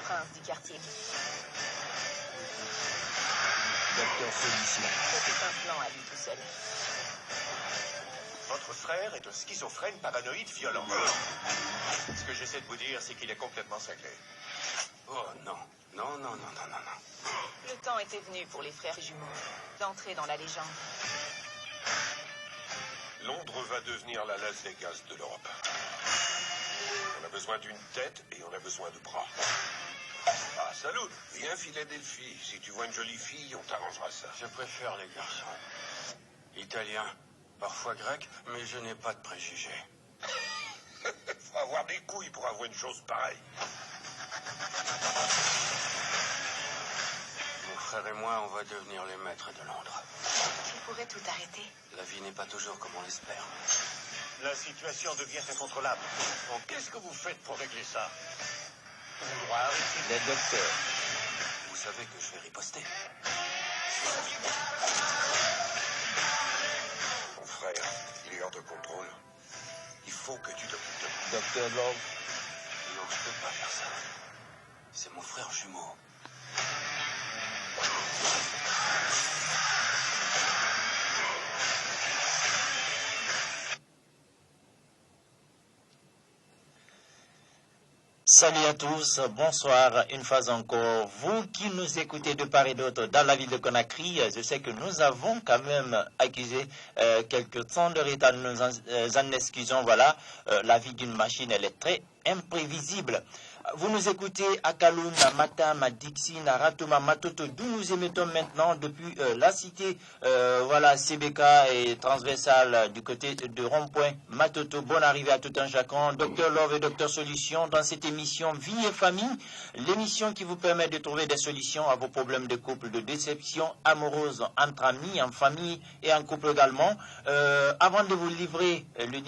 prince du quartier. Docteur Solution. C'est un plan à lui tout seul. Votre frère est un schizophrène paranoïde violent. Ce que j'essaie de vous dire, c'est qu'il est complètement cinglé. Oh non. Non. Le temps était venu pour les frères jumeaux d'entrer dans la légende. Londres va devenir la Las Vegas de l'Europe. On a besoin d'une tête et on a besoin de bras. Ah, salut. Viens, Philadelphie. Si tu vois une jolie fille, on t'arrangera ça. Je préfère les garçons. Italiens, parfois grecs, mais je n'ai pas de préjugés. Faut avoir des couilles pour avouer une chose pareille. Mon frère et moi, on va devenir les maîtres de Londres. Tu pourrais tout arrêter. La vie n'est pas toujours comme on l'espère. La situation devient incontrôlable. Donc, qu'est-ce que vous faites pour régler ça? Les docteurs. Vous savez que je vais riposter. Mon frère, il est hors de contrôle. Il faut que tu t'occupes de lui. Docteur Love. Non, je peux pas faire ça. C'est mon frère jumeau. Salut à tous, bonsoir une fois encore. Vous qui nous écoutez de part et d'autre dans la ville de Conakry, je sais que nous avons quand même accusé quelques temps de retard, nous en excusons. Voilà, la vie d'une machine, elle est très imprévisible. Vous nous écoutez à Kaloum, à Matam, à Dixine, à Ratouma, Matoto, d'où nous émettons maintenant depuis la cité, voilà, CBK et transversale du côté de Rond-Point Matoto. Bonne arrivée à tout un chacun. Docteur Love et Docteur Solution dans cette émission Vie et Famille, l'émission qui vous permet de trouver des solutions à vos problèmes de couple, de déception amoureuse entre amis, en famille et en couple également. Avant de vous livrer les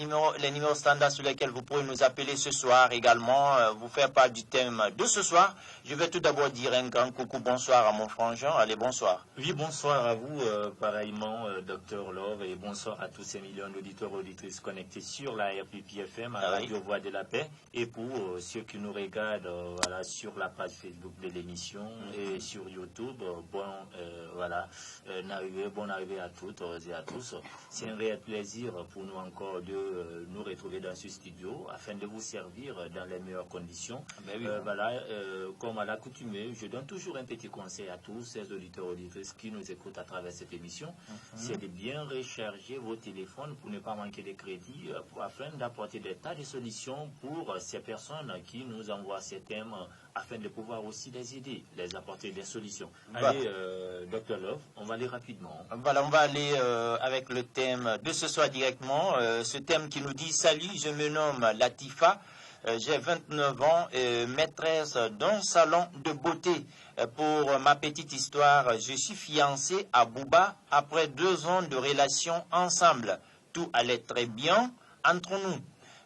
numéros standards sur lesquels vous pourrez nous appeler ce soir également, vous faire part du thème de ce soir, je vais tout d'abord dire un grand coucou, bonsoir à mon frangin. Allez, bonsoir. Oui, bonsoir à vous, pareillement, Docteur Love, et bonsoir à tous ces millions d'auditeurs et auditrices connectés sur la RPP FM, à la Radio Voix de la Paix, et pour ceux qui nous regardent voilà, sur la page Facebook de l'émission et sur YouTube, bonne arrivée à toutes et à tous. C'est un réel plaisir pour nous encore de nous retrouver dans ce studio afin de vous servir dans les meilleures conditions. Comme à l'accoutumée, je donne toujours un petit conseil à tous ces auditeurs et auditrices qui nous écoutent à travers cette émission. C'est de bien recharger vos téléphones pour ne pas manquer de crédit, afin d'apporter des tas de solutions pour ces personnes qui nous envoient ces thèmes, afin de pouvoir aussi les aider, les apporter des solutions. Allez, Dr Love, on va aller rapidement. Voilà, on va aller avec le thème de ce soir directement. Ce thème qui nous dit « Salut, je me nomme Latifa. J'ai 29 ans, maîtresse d'un salon de beauté. Pour ma petite histoire, je suis fiancé à Bouba après 2 ans de relation ensemble. Tout allait très bien entre nous.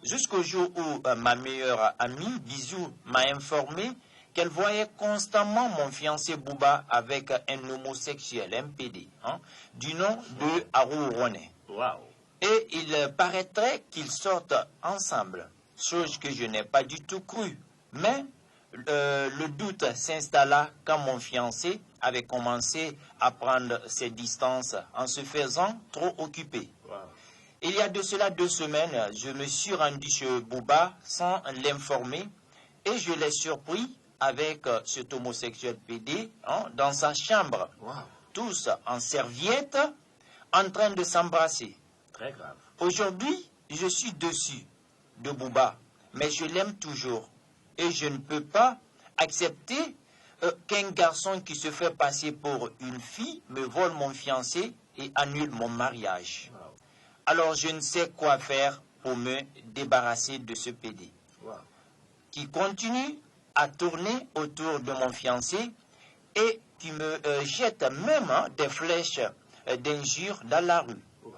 Jusqu'au jour où ma meilleure amie, Bisou, m'a informé qu'elle voyait constamment mon fiancé Bouba avec un homosexuel, un PD, du nom de Harou Rone. Wow. Et il paraîtrait qu'ils sortent ensemble. Chose que je n'ai pas du tout cru. Mais le doute s'installa quand mon fiancé avait commencé à prendre ses distances en se faisant trop occuper. Wow. Il y a de cela 2 semaines, je me suis rendu chez Bouba sans l'informer et je l'ai surpris avec cet homosexuel PD dans sa chambre. Wow. Tous en serviette, en train de s'embrasser. Très grave. Aujourd'hui, je suis dessus de Bouba, mais je l'aime toujours. Et je ne peux pas accepter qu'un garçon qui se fait passer pour une fille me vole mon fiancé et annule mon mariage. Wow. Alors je ne sais quoi faire pour me débarrasser de ce PD. Wow. Qui continue à tourner autour de mon fiancé et qui me jette même des flèches d'injures dans la rue. Wow.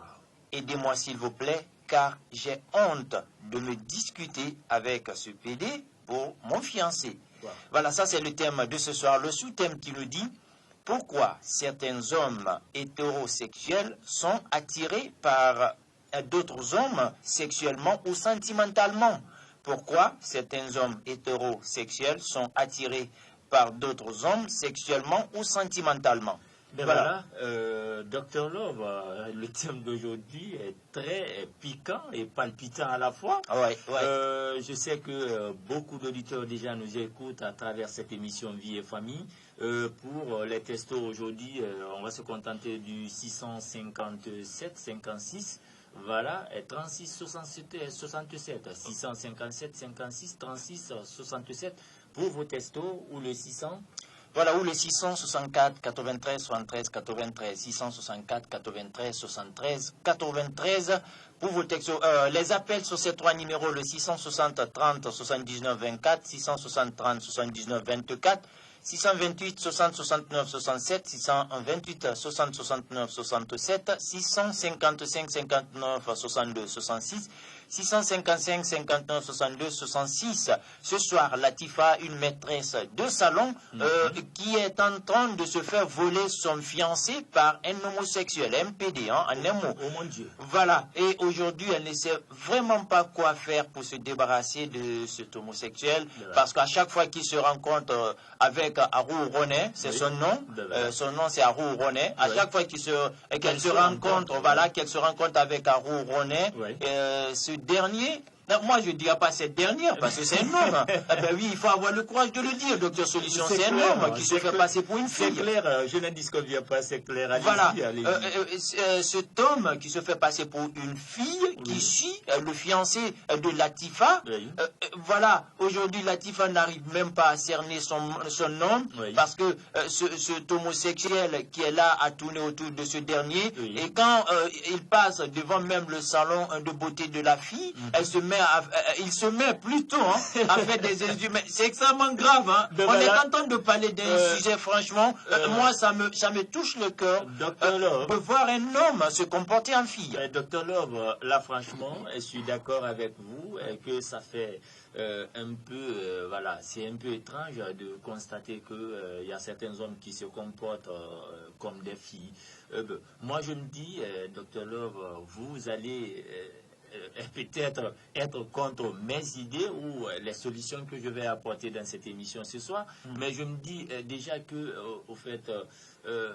Aidez-moi s'il vous plaît, car j'ai honte de me discuter avec ce PD pour mon fiancé. Wow. Voilà, ça c'est le thème de ce soir. Le sous-thème qui nous dit pourquoi certains hommes hétérosexuels sont attirés par d'autres hommes sexuellement ou sentimentalement. pourquoi certains hommes hétérosexuels sont attirés par d'autres hommes sexuellement ou sentimentalement. Ben voilà, Dr Love, le thème d'aujourd'hui est très piquant et palpitant à la fois. Ouais. Je sais que beaucoup d'auditeurs déjà nous écoutent à travers cette émission Vie et Famille. Pour les textos aujourd'hui, on va se contenter du 657-56. Voilà, 36 67 657 56 36 67 pour vos textos ou le 600. Voilà, ou le 664 93 73 93, 664 93 73 93 pour vos textos. Les appels sur ces trois numéros, le 660 30 79 24, 660 30 79 24, 628 60 69 67, 628 60 69 67, 655 59 62 66, 655 59 62 66. Ce soir, Latifa, une maîtresse de salon, qui est en train de se faire voler son fiancé par un homosexuel, un PD, en un mot. Oh mon Dieu. Voilà. Et aujourd'hui, elle ne sait vraiment pas quoi faire pour se débarrasser de cet homosexuel, parce qu'à chaque fois qu'il se rencontre avec Arou Ronet, c'est son nom. Son nom, c'est Arou Ronet. À chaque fois qu'elle se rencontre, voilà, qu'elle se rencontre avec Arou Ronet, ce dernier. Non, moi, je ne dirais pas cette dernière, parce que c'est un homme. Ben oui, il faut avoir le courage de le dire, docteur Solution. C'est un homme qui se fait passer pour une fille. C'est clair, je ne disconviens pas, c'est clair. Allez-y, voilà. Allez-y. Cet homme qui se fait passer pour une fille, qui suit le fiancé de Latifa. Voilà, aujourd'hui, Latifa n'arrive même pas à cerner son nom, parce que cet homosexuel qui est là a tourné autour de ce dernier, et quand il passe devant même le salon de beauté de la fille, il se met plutôt à faire des injures. C'est extrêmement grave. On est en train de parler d'un sujet, franchement, moi ça me touche le cœur de voir un homme se comporter en fille. Docteur Love, là franchement, je suis d'accord avec vous que ça fait un peu, voilà, c'est un peu étrange de constater qu'il y a certains hommes qui se comportent comme des filles. Moi je me dis, Docteur Love, vous allez peut-être être contre mes idées ou les solutions que je vais apporter dans cette émission ce soir, mais je me dis déjà que au fait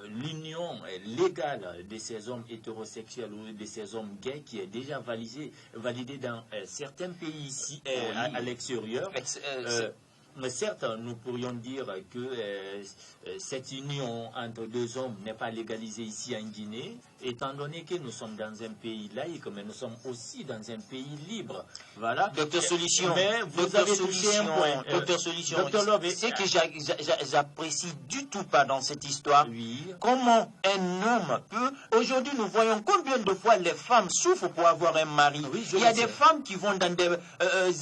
l'union légale de ces hommes hétérosexuels ou de ces hommes gays qui est déjà validée dans certains pays ici à l'extérieur. Mais certes, nous pourrions dire que cette union entre deux hommes n'est pas légalisée ici en Guinée, étant donné que nous sommes dans un pays laïque, mais nous sommes aussi dans un pays libre. Voilà. Docteur Solution, mais vous avez touché un point. Docteur Solution, c'est que j'apprécie j'apprécie du tout pas dans cette histoire. Comment un homme peut... Aujourd'hui, nous voyons combien de fois les femmes souffrent pour avoir un mari. Il y a des femmes qui vont dans des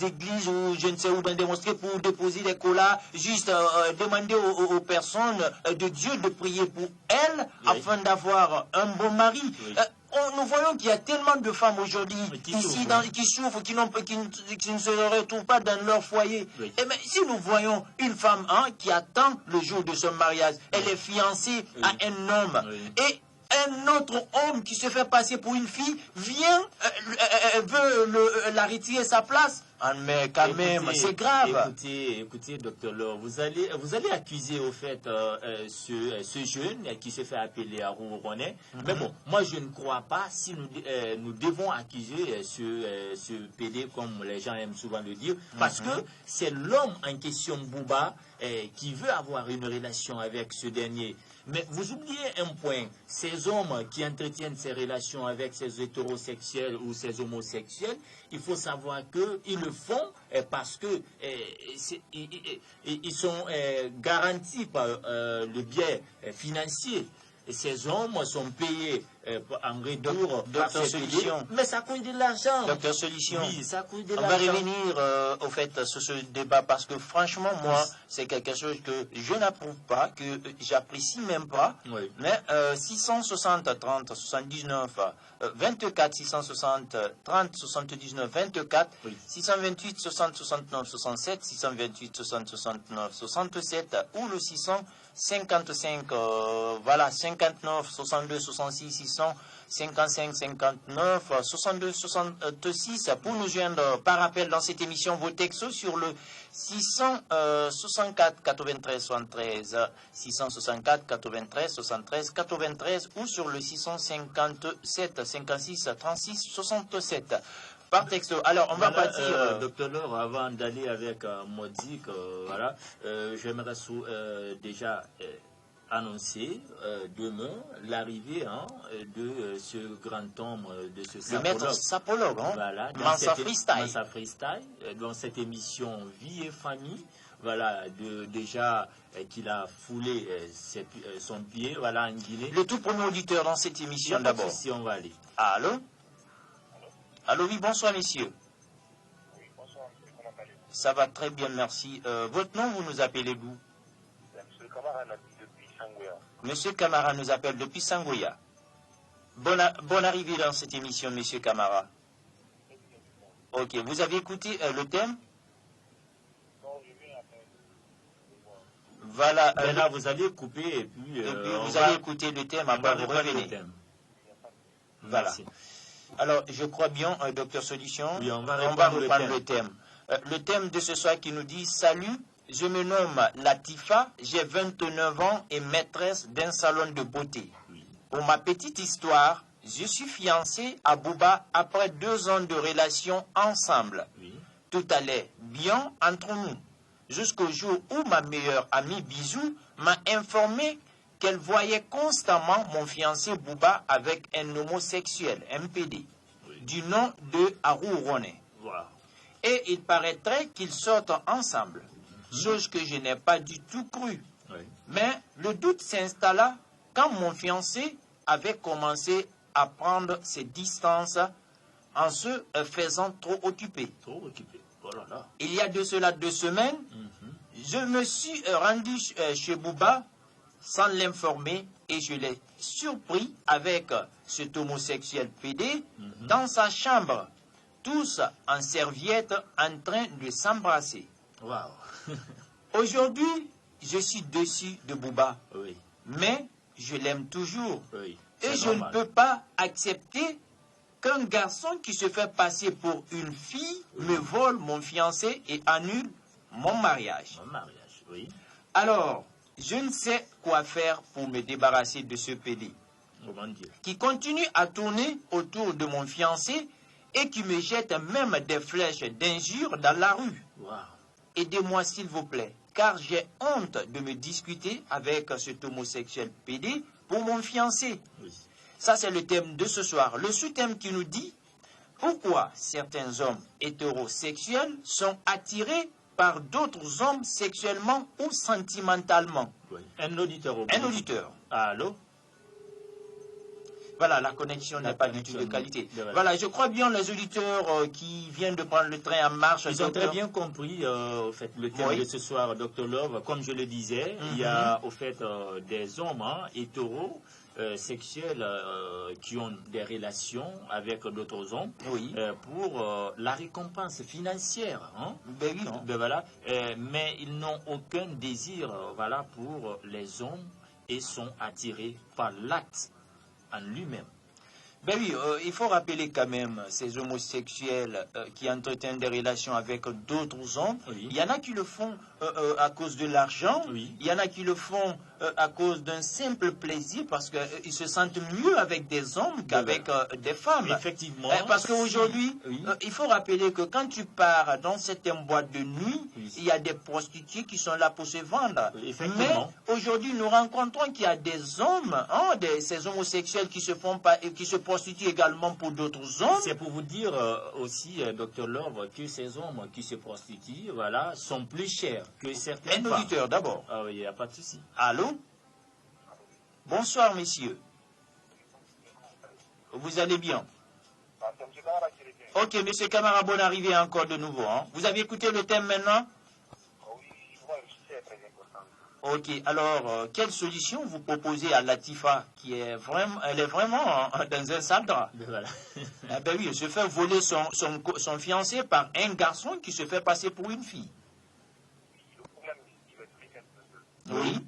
églises ou je ne sais où, dans des mosquées pour déposer des colas, juste demander aux personnes de Dieu de prier pour elles afin d'avoir un bon mari. Nous voyons qu'il y a tellement de femmes aujourd'hui ici qui souffrent, qui ne se retrouvent pas dans leur foyer. Et mais si nous voyons une femme qui attend le jour de son mariage, elle est fiancée à un homme, et un autre homme qui se fait passer pour une fille vient, veut la retirer sa place. Mais quand même, c'est grave. Écoutez, docteur Laure, vous allez accuser au fait ce jeune qui se fait appeler Arou Ronet. Mais bon, moi je ne crois pas si nous devons accuser ce PD, comme les gens aiment souvent le dire, parce que c'est l'homme en question, Bouba, qui veut avoir une relation avec ce dernier. Mais vous oubliez un point, ces hommes qui entretiennent ces relations avec ces hétérosexuels ou ces homosexuels, il faut savoir qu'ils le font parce que ils sont garantis par le biais financier. Et ces hommes sont payés en retour par ces Solution. Mais ça coûte de l'argent. Docteur Solution, oui, ça coûte de on l'argent. va revenir au fait sur ce débat parce que franchement, moi, c'est quelque chose que je n'approuve pas, que j'apprécie même pas. Oui. Mais 660 30 79 24, 660 30 79 24, oui. 628 60 69 67, 628 60 69 67 ou le 655 voilà 59 62 66 655 59 62 66 pour nous joindre par appel dans cette émission. Vos textos sur le 664 93 73 664 93 73 93 ou sur le 657 56 36 67 par texto. Alors, on va partir. Docteur Laure, avant d'aller avec Modic, voilà, j'aimerais déjà annoncer demain l'arrivée de ce grand homme, de ce sapologue. Le maître sapologue, voilà, Mansa Freestyle. Mansa Freestyle, dans cette émission Vie et Famille, voilà, déjà qu'il a foulé son pied, voilà, en Guinée. Le tout premier auditeur dans cette émission d'abord. Si on va aller. Allô? Allô, oui, bonsoir, messieurs. Oui, bonsoir, monsieur, comment allez-vous? Ça va très bien, merci. Votre nom, vous nous appelez d'où? Monsieur Camara m'a dit depuis Sangoya. Monsieur Camara nous appelle depuis Sangoya. Bonne arrivée dans cette émission, monsieur Camara. Ok, vous avez écouté le thème? Non, je viens après. Voilà. Là, vous allez couper et puis vous allez écouter le thème, après vous revenez. Voilà. Merci. Alors, je crois bien, docteur Solution, oui, on va reprendre le thème. Le thème de ce soir qui nous dit « Salut, je me nomme Latifa, j'ai 29 ans et maîtresse d'un salon de beauté. Oui. Pour ma petite histoire, je suis fiancé à Bouba après 2 ans de relation ensemble. Oui. Tout allait bien entre nous, jusqu'au jour où ma meilleure amie Bisou m'a informé qu'elle voyait constamment mon fiancé Bouba avec un homosexuel, MPD, du nom de Harou Roné. Wow. Et il paraîtrait qu'ils sortent ensemble, chose que je n'ai pas du tout cru. Oui. Mais le doute s'installa quand mon fiancé avait commencé à prendre ses distances en se faisant trop occupé. Trop occupé. Oh là là. Il y a de cela 2 semaines, je me suis rendu chez Bouba sans l'informer et je l'ai surpris avec cet homosexuel PD dans sa chambre, tous en serviette en train de s'embrasser. Wow. Aujourd'hui, je suis dessus de Bouba, Oui. mais je l'aime toujours. Oui. Et C'est je normal. ne peux pas accepter qu'un garçon qui se fait passer pour une fille me vole mon fiancé et annule mon mariage. Un mariage, oui. Alors, je ne sais quoi faire pour me débarrasser de ce PD Comment dire? qui continue à tourner autour de mon fiancé et qui me jette même des flèches d'injures dans la rue. Wow. Aidez-moi s'il vous plaît, car j'ai honte de me discuter avec cet homosexuel PD pour mon fiancé. Oui. Ça, c'est le thème de ce soir. Le sous-thème qui nous dit pourquoi certains hommes hétérosexuels sont attirés par d'autres hommes sexuellement ou sentimentalement. Oui. Un auditeur au bout. Un auditeur. Allô? Voilà, la connexion La n'est pas du tout de connexion, qualité. voilà. Voilà, je crois bien les auditeurs qui viennent de prendre le train en marche. Ils ont docteur. très bien compris au fait, le thème Oui. de ce soir, Dr Love. Comme je le disais, il y a au fait des hommes hétéros sexuels qui ont des relations avec d'autres hommes Oui. pour la récompense financière. Hein? Ben oui, non. Ben voilà. Mais ils n'ont aucun désir voilà, pour les hommes et sont attirés par l'acte en lui-même. Ben oui, il faut rappeler quand même ces homosexuels qui entretiennent des relations avec d'autres hommes. Oui. Il y en a qui le font à cause de l'argent. Oui. Il y en a qui le font à cause d'un simple plaisir parce qu'ils se sentent mieux avec des hommes qu'avec des femmes. Effectivement. Parce qu'aujourd'hui, Oui. il faut rappeler que quand tu pars dans certaines boîtes de nuit, Oui. il y a des prostituées qui sont là pour se vendre. Oui, effectivement. Mais aujourd'hui, nous rencontrons qu'il y a des hommes, ces homosexuels qui se prostituent également pour d'autres hommes. C'est pour vous dire aussi, Dr Love, que ces hommes qui se prostituent voilà, sont plus chers que certains. Un auditeur d'abord. Ah oui, il n'y a pas de souci. Allô? Bonsoir, messieurs. Vous allez bien? Ah, c'est M. Camara qui revient. Ok, monsieur Camara, bonne arrivée encore de nouveau. Hein. Vous avez écouté le thème maintenant? Oui, souvent, c'est très important. Ok, alors, quelle solution vous proposez à Latifa qui est vraiment, elle est vraiment dans un sale drap? Ben voilà. Ah ben oui, elle se fait voler son fiancé par un garçon qui se fait passer pour une fille. Le problème, je vais expliquer un peu. Oui,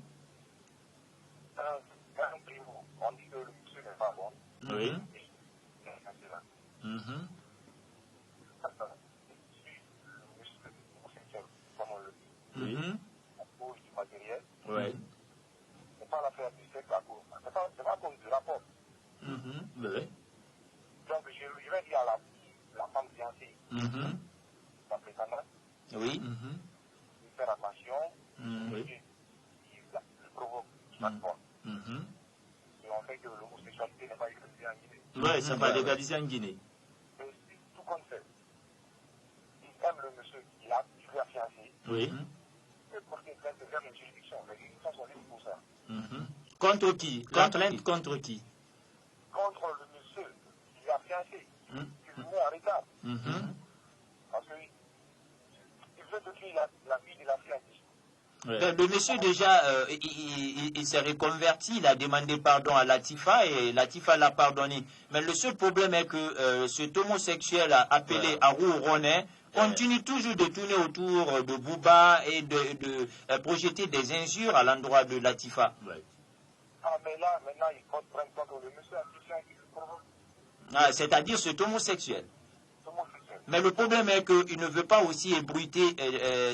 Quand primo, on dit que le monsieur n'est pas bon, matériel. Oui. C'est pas l'affaire du sexe à cause. C'est pas à cause du rapport. Oui. Donc, je vais dire à la femme fiancée, la prétendante, Oui. de faire attention, Oui. qui le provoque chaque fois. Mhm. Et on fait que l'homosexualité n'est pas légalisée en Guinée. Oui, ça va légaliser en Guinée. Mais si tout compte fait, il aime le monsieur qui lui a fiancé, Oui. il peut porter plainte vers une juridiction. Les juridictions sont libres pour ça. Contre qui? La plainte contre qui? Contre le monsieur qui lui a fiancé, qui lui met en retard. Parce qu'il veut détruire la vie de la fiancée. Le monsieur déjà, il s'est reconverti, il a demandé pardon à Latifa et Latifa l'a pardonné. Mais le seul problème est que cet homosexuel appelé Arou Ronet continue toujours de tourner autour de Bouba et de projeter des injures à l'endroit de Latifa. Ah, mais là, maintenant, il porte plainte contre le monsieur en question qui le provoque. C'est-à-dire cet homosexuel. Homosexuel. Mais le problème est qu'il ne veut pas aussi ébruiter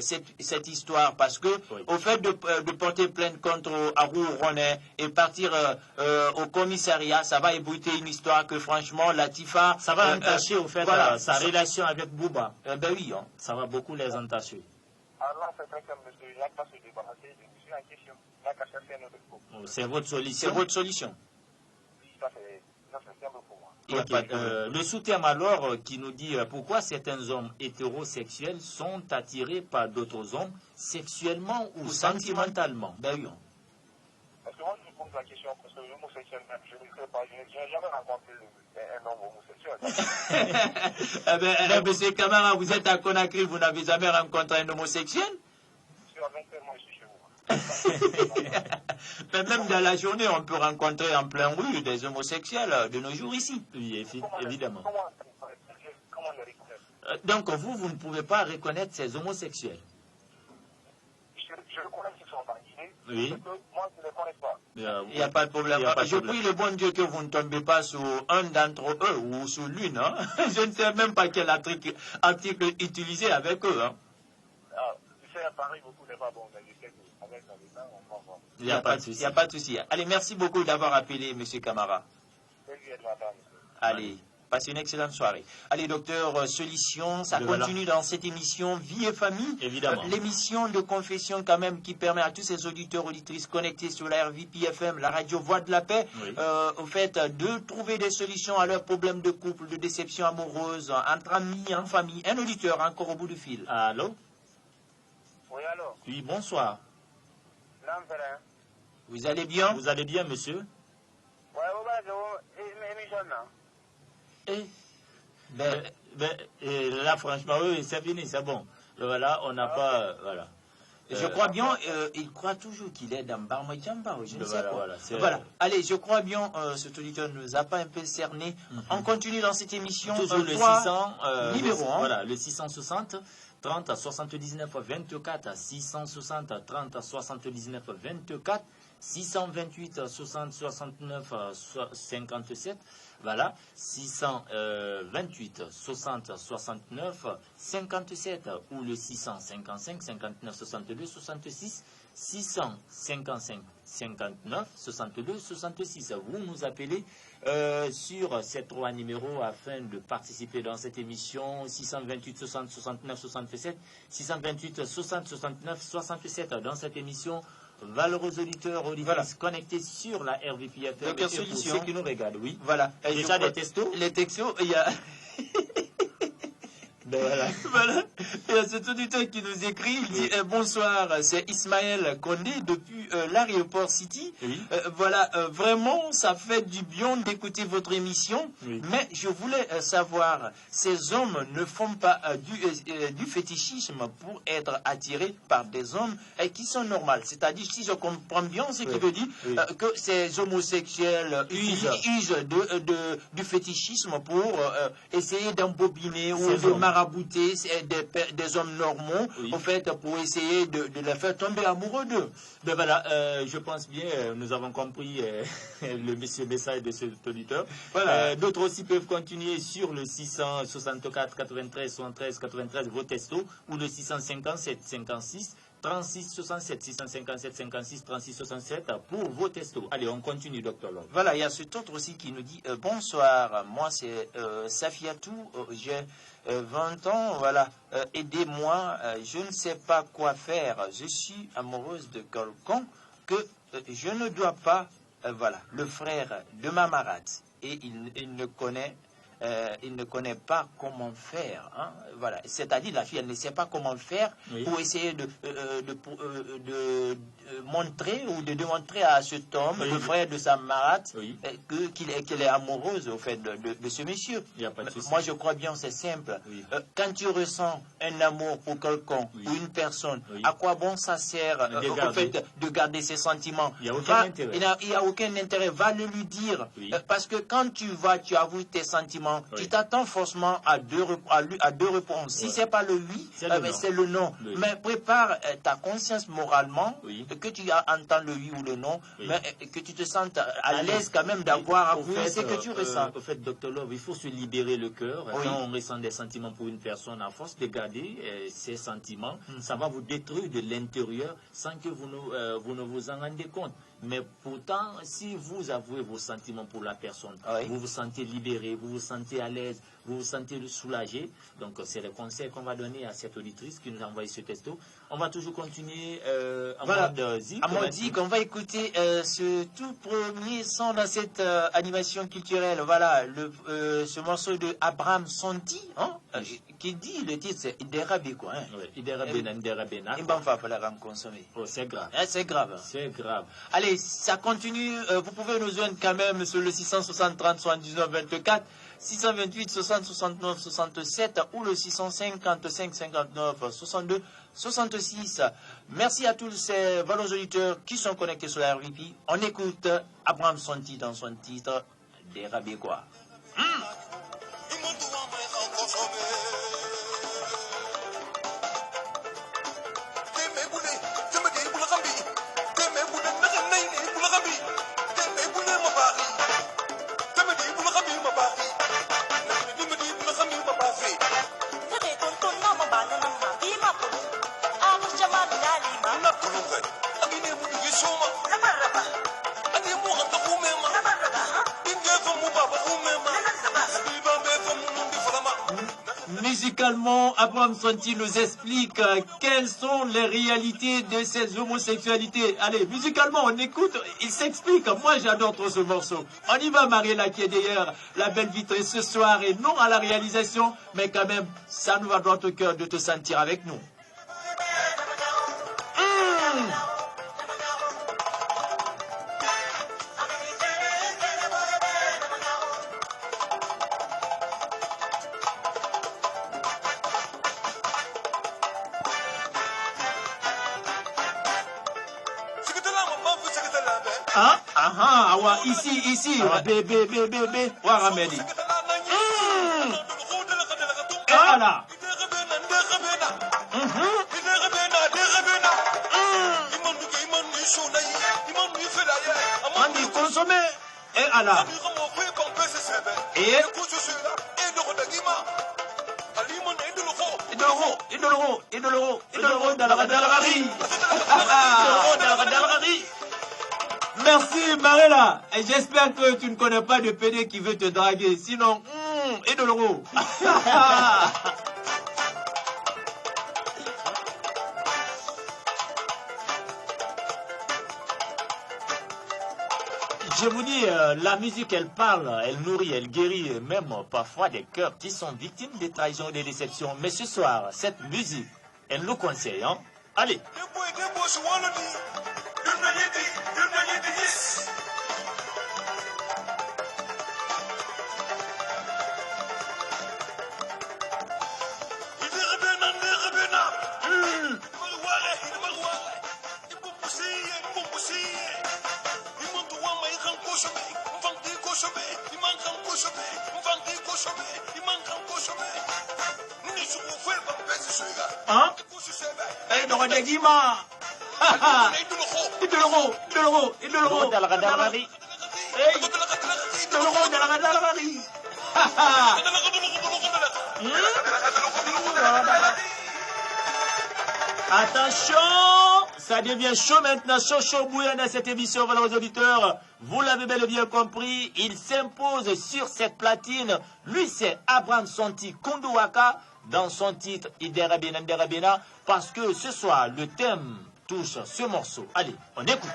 cette histoire parce que au fait de porter plainte contre Arou Ronet et partir au commissariat, ça va ébruiter une histoire que franchement Latifa... Ça va entacher au fait sa relation avec Bouba. Ben oui. Ça va beaucoup les entacher. Alors là, c'est vrai que monsieur, il n'a qu'à se débarrasser du monsieur en question. Il n'a qu'à chercher un autre coup. C'est votre solution. C'est votre solution. Ça, c'est simple pour moi. Ok. Le sous-thème alors qui nous dit pourquoi certains hommes hétérosexuels sont attirés par d'autres hommes sexuellement ou sentimentalement. Ben oui. Parce que moi, je me pose la question, parce que l'homosexuel, je ne sais pas, je n'ai jamais rencontré un homme homosexuel. Eh bien, monsieur Camara, vous êtes à Conakry, vous n'avez jamais rencontré un homosexuel? Je suis à 20 heures, moi, je suis chez vous. Mais même dans la journée, on peut rencontrer en plein rue des homosexuels de nos jours ici. Oui, évidemment. Comment les reconnaître? Donc vous ne pouvez pas reconnaître ces homosexuels. Je reconnais qu'ils sont en Guinée, Oui. parce que moi, je ne les connais pas. Il n'y a pas de problème. Je prie le bon Dieu que vous ne tombez pas sur un d'entre eux ou sur l'une. Hein. Je ne sais même pas quel article utiliser avec eux. Hein. Ah, tu sais, à Paris, beaucoup n'est pas bon, mais je sais qu'avec l'État, on va voir. Il n'y a pas de souci. Allez, merci beaucoup d'avoir appelé, monsieur Camara. Allez. Passez une excellente soirée. Allez, docteur, solution, ça continue dans cette émission Vie et Famille. Évidemment. L'émission de confession quand même qui permet à tous ces auditeurs, auditrices connectés sur la RVP FM, la radio Voix de la Paix, au fait de trouver des solutions à leurs problèmes de couple, de déception amoureuse, entre amis, en famille. Un auditeur encore au bout du fil. Allô? Oui, alors? Oui, bonsoir. Vous allez bien? Vous allez bien, monsieur? Oui, là, franchement, oui, c'est fini, c'est bon. Voilà, on n'a pas... Voilà. Je crois bien, il croit toujours qu'il est dans Barma-Djamba, je ne sais pas. Voilà. Allez, je crois bien, cet auditeur ne nous a pas un peu cerné. On continue dans cette émission. Toujours le 600, numéro 1. Voilà, le 660 30 79 24, 660 30 79 24, 628 60 69 57, voilà, 628 60 69 57 ou le 655 59 62 66, 655 59 62 66. Vous nous appelez sur ces trois numéros afin de participer dans cette émission. 628 60 69 67, 628 60 69 67 dans cette émission. Valeureux auditeurs, auditrices connectés sur la RVP FM. Donc, solution. Ceux qui nous regardent, oui. Voilà. Et déjà des textos. Les textos, il y a... Voilà. Il y a cet auditeur qui nous écrit, il dit bonsoir, c'est Ismaël Condé depuis l'aéroport City. Oui. Vraiment, ça fait du bien d'écouter votre émission, mais je voulais savoir, ces hommes ne font pas du fétichisme pour être attirés par des hommes qui sont normaux. C'est-à-dire, si je comprends bien ce qu'il veut dire, que ces homosexuels usent du fétichisme pour essayer d'embobiner ou de marabouter des hommes normaux, au fait, pour essayer de les faire tomber amoureux d'eux. Ben voilà, je pense bien, nous avons compris le message de cet auditeur. Voilà. D'autres aussi peuvent continuer sur le 664 93 73 93 vos textos ou le 657 56 36 67 657 56 36 67 pour vos textos. Allez, on continue, docteur Love. Voilà, il y a cet autre aussi qui nous dit bonsoir, moi c'est Safiatou, j'ai 20 ans, voilà, aidez-moi, je ne sais pas quoi faire, je suis amoureuse de quelqu'un que je ne dois pas, voilà, le frère de ma marade, et il ne connaît pas comment faire. Hein, voilà. C'est-à-dire la fille, elle ne sait pas comment faire pour essayer de montrer ou de démontrer à cet homme, le frère de sa marade, qu'elle est amoureuse au fait de ce monsieur. Moi, je crois bien, c'est simple. Quand tu ressens un amour pour quelqu'un ou une personne, à quoi bon ça sert au fait de garder ses sentiments? Il n'y a aucun intérêt. Il n'y a aucun intérêt. Va le lui dire. Parce que quand tu avoues tes sentiments, tu t'attends forcément à deux réponses. Si ce n'est pas le oui, c'est le non. Mais prépare ta conscience moralement, que tu entends le oui ou le non, mais que tu te sentes à l'aise quand même d'avoir avoué ce que tu ressens. Au fait, Dr Love, il faut se libérer le cœur. Quand on ressent des sentiments pour une personne, à force de garder ces sentiments, ça va vous détruire de l'intérieur sans que vous ne vous en rendez compte. Mais pourtant, si vous avouez vos sentiments pour la personne, vous vous sentez libéré, vous vous sentez à l'aise, vous vous sentez soulagé. Donc, c'est le conseil qu'on va donner à cette auditrice qui nous a envoyé ce texto. On va toujours continuer en mode zik. À mode zik, on va écouter ce tout premier son dans cette animation culturelle. Voilà, ce morceau de Abraham Santi, hein, qui dit, le titre, c'est Iderabe, quoi. Hein. Iderabena. Oh, c'est grave. C'est grave. C'est grave. Allez, ça continue. Vous pouvez nous joindre quand même sur le 660 30 79 24, 628 60 69 67 ou le 655 59 62 66. Merci à tous ces valeurs auditeurs qui sont connectés sur la RVP. On écoute Abraham Santi dans son titre des Rabécois. Musicalement, Abraham Santi nous explique quelles sont les réalités de ces homosexualités. Allez, musicalement, on écoute, il s'explique. Moi, j'adore trop ce morceau. On y va, Mariella, qui est d'ailleurs la belle vitrée ce soir, et non à la réalisation, mais quand même, ça nous va droit au cœur de te sentir avec nous. Ici, bébé, Waramedi. Et voilà. On dit consommer. Et voilà. Et merci Marella, et j'espère que tu ne connais pas de PD qui veut te draguer, sinon, et de l'euro. Je vous dis, la musique, elle parle, elle nourrit, elle guérit, même parfois des cœurs qui sont victimes des trahisons et des déceptions. Mais ce soir, cette musique, elle nous conseille, hein. Allez. Hein? Eh, non, on est guimard. Et de l'euro. Dans la radararie. Hey, de l'euro, dans la radararie. Attention, ça devient chaud maintenant, chaud bouillant dans cette émission, voilà aux auditeurs. Vous l'avez bel et bien compris, il s'impose sur cette platine. Lui, c'est Abraham Sonti Kunduwaka dans son titre Iderabina Nderabina, parce que ce soir, le thème touche ce morceau. Allez, on écoute.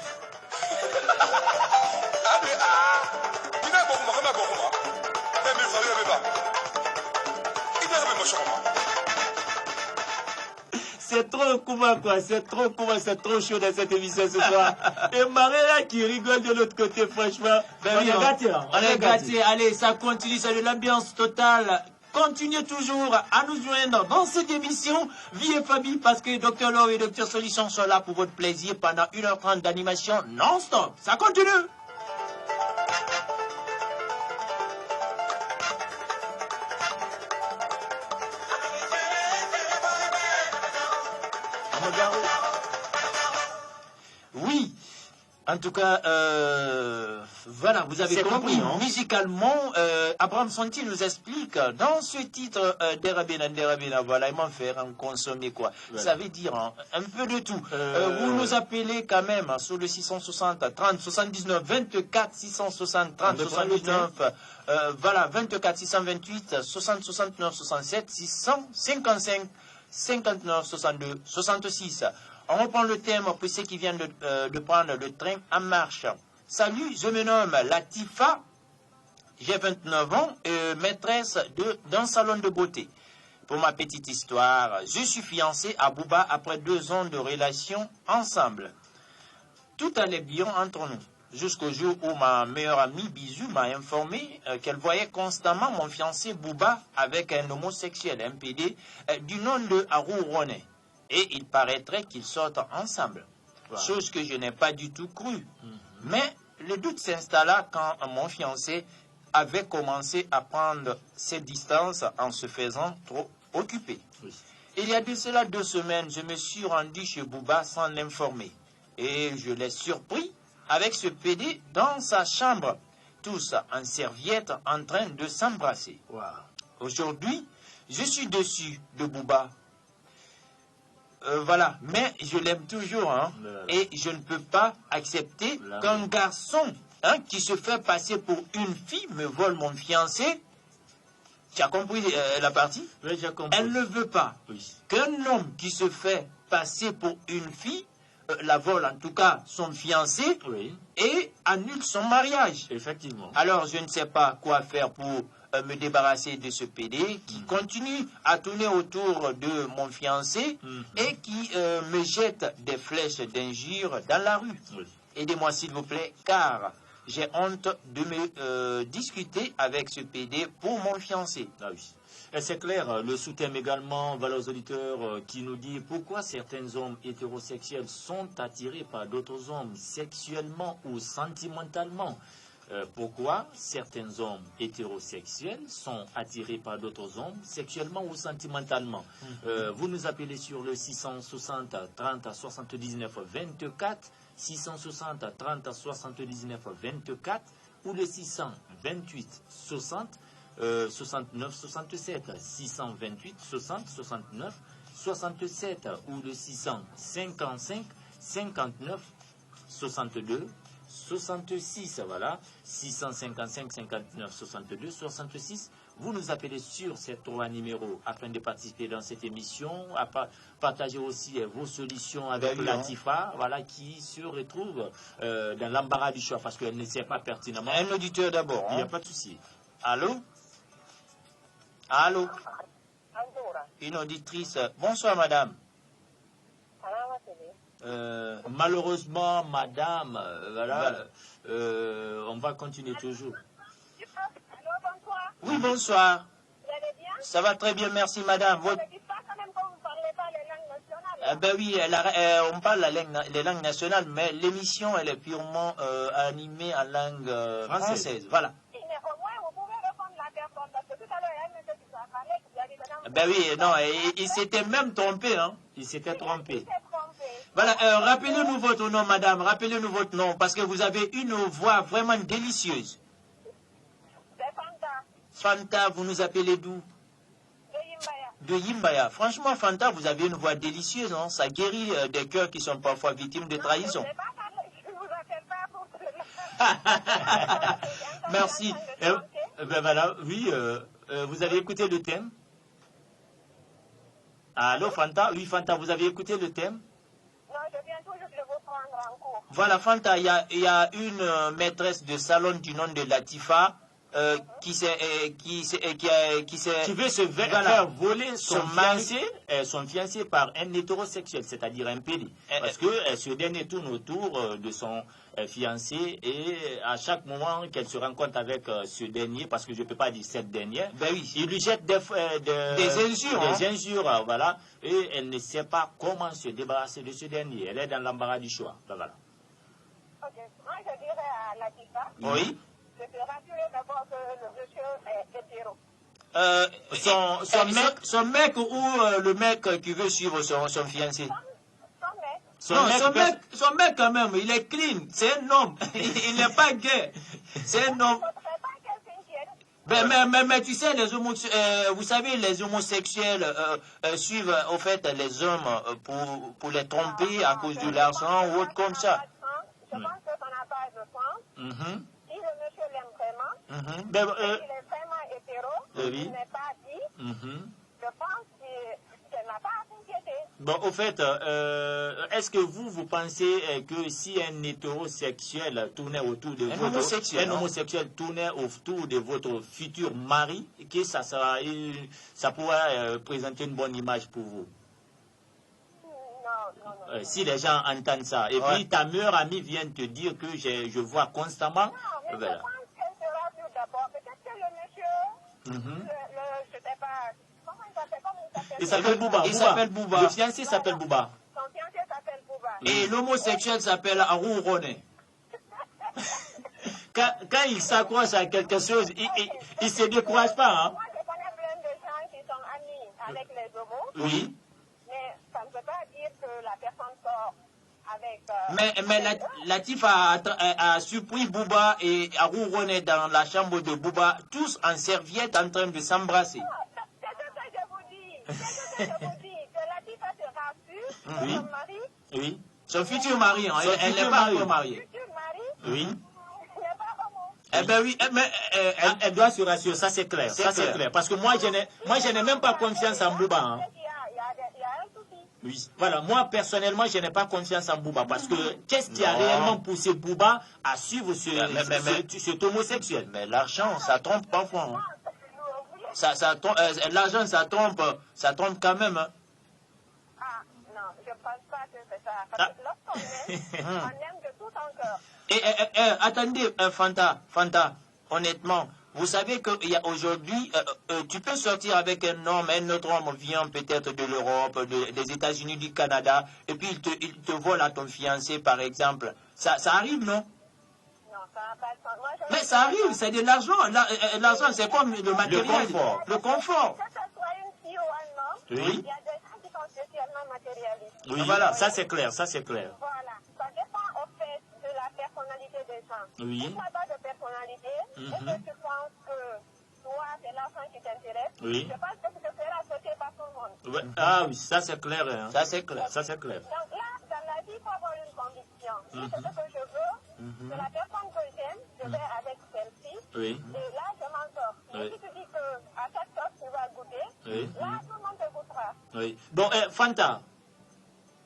C'est trop Kouma, quoi. C'est trop Kouma, c'est trop chaud dans cette émission ce soir. Et Maréla qui rigole de l'autre côté, franchement. Ben oui, On est gâtés. Allez, ça continue, ça de l'ambiance totale. Continuez toujours à nous joindre dans cette émission Vie et Famille, parce que Dr Laure et Dr Solution sont là pour votre plaisir pendant 1h30 d'animation non-stop. Ça continue. Oui, en tout cas, voilà, vous avez compris. Hein? Musicalement, Abraham Sonti nous explique dans ce titre Derabina, voilà, ils m'ont fait en consommer quoi. Voilà. Ça veut dire hein, un peu de tout. Vous nous appelez quand même hein, sur le 660 30 79 24 660 30 79. Voilà, 24 628 60 69 67 655 59 62 66. On reprend le thème pour ceux qui viennent de prendre le train en marche. Salut, je me nomme Latifa, j'ai 29 ans et maîtresse d'un salon de beauté. Pour ma petite histoire, je suis fiancé à Bouba après 2 ans de relation ensemble. Tout allait bien entre nous, jusqu'au jour où ma meilleure amie Bisou m'a informé qu'elle voyait constamment mon fiancé Bouba avec un homosexuel, un PD, du nom de Harou Roné. Et il paraîtrait qu'ils sortent ensemble. Wow. Chose que je n'ai pas du tout cru. Mais le doute s'installa quand mon fiancé avait commencé à prendre ses distances en se faisant trop occuper. Oui. Il y a de cela 2 semaines, je me suis rendu chez Bouba sans l'informer. Et je l'ai surpris avec ce PD dans sa chambre, tous en serviette en train de s'embrasser. Wow. Aujourd'hui, je suis dessus de Bouba. Voilà, mais je l'aime toujours, hein, et je ne peux pas accepter qu'un garçon qui se fait passer pour une fille me vole mon fiancé. Tu as compris la partie? Oui, j'ai compris. Elle ne veut pas qu'un homme qui se fait passer pour une fille la vole, en tout cas son fiancé, et annule son mariage. Effectivement. Alors, je ne sais pas quoi faire pour me débarrasser de ce PD qui continue à tourner autour de mon fiancé et qui me jette des flèches d'injures dans la rue. Oui. Aidez-moi s'il vous plaît, car j'ai honte de me discuter avec ce PD pour mon fiancé. Ah oui. Et c'est clair, le sous-thème également, voilà aux auditeurs qui nous dit pourquoi certains hommes hétérosexuels sont attirés par d'autres hommes sexuellement ou sentimentalement. Pourquoi certains hommes hétérosexuels sont attirés par d'autres hommes sexuellement ou sentimentalement. Vous nous appelez sur le 660 30 79 24, 660 30 79 24 ou le 628 60 69 67, 628 60 69 67 ou le 655 59 62 66, voilà, 655 59 62 66. Vous nous appelez sur ces 3 numéros afin de participer dans cette émission, à partager aussi vos solutions avec Latifa, voilà, qui se retrouve dans l'embarras du choix parce qu'elle ne sait pas pertinemment. Un auditeur d'abord. Il n'y a pas de souci. Allô? Allô? Une auditrice. Bonsoir, madame. Malheureusement, madame, voilà, on va continuer toujours. Oui, bonsoir. Vous allez bien? Ça va très bien, merci, madame. Ne me dites pas quand même que vous ne parlez pas les langues nationales. Ben oui, on parle les langues nationales, mais l'émission, elle est purement animée en langue française. Voilà. Mais au moins, vous pouvez répondre la personne, parce que tout à l'heure, elle me dit que vous avez parlé, que vous avez dit ben oui, non, il s'était même trompé, hein. Il s'était trompé. Voilà, rappelez-nous votre nom, madame, rappelez-nous votre nom, parce que vous avez une voix vraiment délicieuse. C'est Fanta. Fanta, vous nous appelez d'où? De Yimbaya. de Yimbaya. Franchement, Fanta, vous avez une voix délicieuse, non? Ça guérit des cœurs qui sont parfois victimes de trahison. Je ne sais pas parler, je ne vous appelle pas pour cela. Merci. Ben voilà, oui, vous avez écouté le thème? Allô, Fanta? Oui, Fanta, vous avez écouté le thème? Non, je viens tout juste de vous prendre en cours. Voilà, Fanta, il y a une maîtresse de salon du nom de Latifa qui veut se faire voler son fiancé par un hétérosexuel, c'est-à-dire un pédé. Parce que ce dernier tourne autour de son fiancé et à chaque moment qu'elle se rencontre avec ce dernier, parce que je ne peux pas dire cette dernière, ben oui, il lui jette des injures, voilà, et elle ne sait pas comment se débarrasser de ce dernier. Elle est dans l'embarras du choix. Ben voilà. Ok, moi je dirais à Latifa. Oui. Je te rassurer d'abord que le monsieur est hétéro. Son mec ou le mec qui veut suivre son fiancé? Son mec. Son mec quand même, il est clean, c'est un homme, il n'est pas gay, c'est un homme. Mais tu sais, vous savez, les homosexuels suivent au fait les hommes pour les tromper à cause de l'argent ou autre comme ça. Je pense que ça n'a pas de sens. Si le monsieur l'aime vraiment, il est vraiment hétéro, il n'est pas dit, je pense qu'elle n'a pas à s'inquiéter. Bon, au fait, est-ce que vous pensez que si un hétérosexuel tournait autour de un homosexuel tournait autour de votre futur mari, que ça pourrait présenter une bonne image pour vous? Non. Si les gens entendent ça, et puis ta meilleure amie vient te dire que je vois constamment. Non, mais je pense qu'elle sera plus d'abord. Peut-être que le monsieur, je ne sais pas, comment il s'appelle? Il s'appelle Bouba. Il s'appelle Bouba. Le fiancé s'appelle Bouba. Son fiancé s'appelle Bouba. Et l'homosexuel s'appelle Arou Roné. Quand il s'accroche à quelque chose, il ne se décourage pas. Hein? Moi, je connais plein de gens qui sont amis avec les homos. Oui. Mais ça ne veut pas dire que la personne sort avec... Mais Latif a surpris Bouba et Arou Roné dans la chambre de Bouba, tous en serviette en train de s'embrasser. C'est ce que je vous dis. Que Latifa se rassure, Oui. son mari... Oui. Son futur mari, hein, elle n'est pas encore mariée. Futur mari, Oui. n'est pas homo. Eh ben oui, mais Elle doit se rassurer, ça c'est clair. Ça c'est clair. Parce que moi je n'ai même pas confiance en Bouba. Hein. Il y a un souci. Oui. Voilà, moi personnellement je n'ai pas confiance en Bouba parce que qu'est-ce qui a réellement poussé Bouba à suivre cet homosexuel? Mais l'argent, ça trompe parfois. Hein. L'argent, ça trompe quand même. Hein. Ah, non, je ne pense pas que c'est ça. Parce que lorsqu'on aime, on aime de tout son cœur. Attendez, Fanta, honnêtement, vous savez qu'aujourd'hui, tu peux sortir avec un homme, un autre homme vient peut-être de l'Europe, des États-Unis, du Canada, et puis il te vole à ton fiancé, par exemple. Ça arrive, non? Non, ça n'a pas de sens. Moi, Mais ça arrive, c'est de l'argent. L'argent, c'est comme le matériel. Le confort. Que ce soit une fille ou un homme, Oui. il y a des gens qui sont spécialement matérialistes. Oui, Voilà. ça c'est clair, ça c'est clair. Voilà. Ça dépend au fait de la personnalité des gens. Oui. Si tu n'as pas de personnalité, et que tu penses que toi, c'est l'argent qui t'intéresse, Oui. je pense que tu te feras sauter par tout le monde. Ouais. Ah oui, ça c'est clair. Hein. Ça, c'est clair. Ça c'est clair. Donc là, dans la vie, il faut avoir une conviction. Si c'est ce que je veux, c'est la personne que j'aime, je vais avec celle-ci. Oui. Et là, je m'en sors. Mais Oui. si tu dis qu'à chaque fois tu vas goûter, Oui. là, tout le monde te goûtera. Oui. Bon,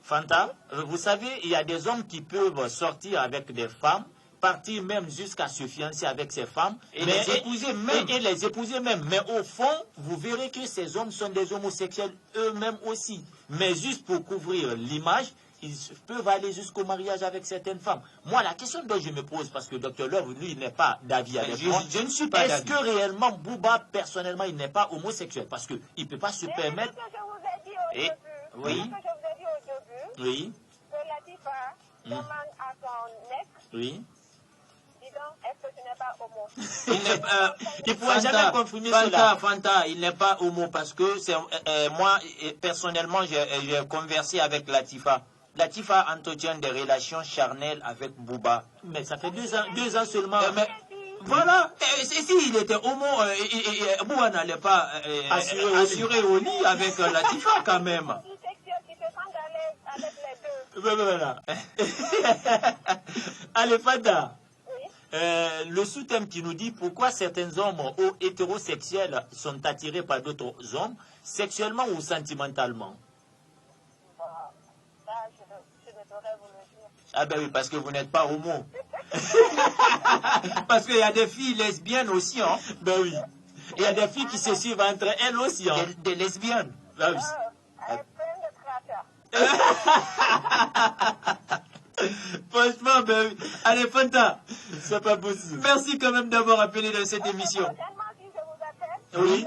Fanta, vous savez, il y a des hommes qui peuvent sortir avec des femmes, partir même jusqu'à se fiancer avec ces femmes, Et les épouser même. Et les épouser même. Mais au fond, vous verrez que ces hommes sont des homosexuels eux-mêmes aussi. Mais juste pour couvrir l'image, ils peuvent aller jusqu'au mariage avec certaines femmes. Moi, la question dont je me pose, parce que Dr Love, lui, il n'est pas d'avis avec moi. Je ne suis pas Est-ce d'avis. que réellement, Bouba, personnellement, il n'est pas homosexuel? Parce qu'il ne peut pas se Mais permettre... ce que je vous ai dit au Et- début, oui. ce que je vous ai dit au début, Oui, que Latifa demande à son ex, oui. dis donc, est-ce que tu n'es pas homo? Il ne pourra jamais confirmer cela. Fanta, il n'est pas homo parce que moi, personnellement, j'ai conversé avec Latifa. Latifa entretient des relations charnelles avec Bouba. Mais ça fait 2 ans seulement. Voilà. S'il était homo, Bouba n'allait pas assurer au lit avec Latifa quand même. Voilà. Allez, Fada. Le sous-thème qui nous dit pourquoi certains hommes hétérosexuels sont attirés par d'autres hommes, sexuellement ou sentimentalement. Ah ben oui, parce que vous n'êtes pas homo. Parce qu'il y a des filles lesbiennes aussi, hein. Ben oui. Il y a des filles qui se suivent entre elles aussi, hein. Des lesbiennes. Ben oui. Franchement, ben oui. Allez, Fanta, c'est pas possible. Merci quand même d'avoir appelé dans cette émission. Oui.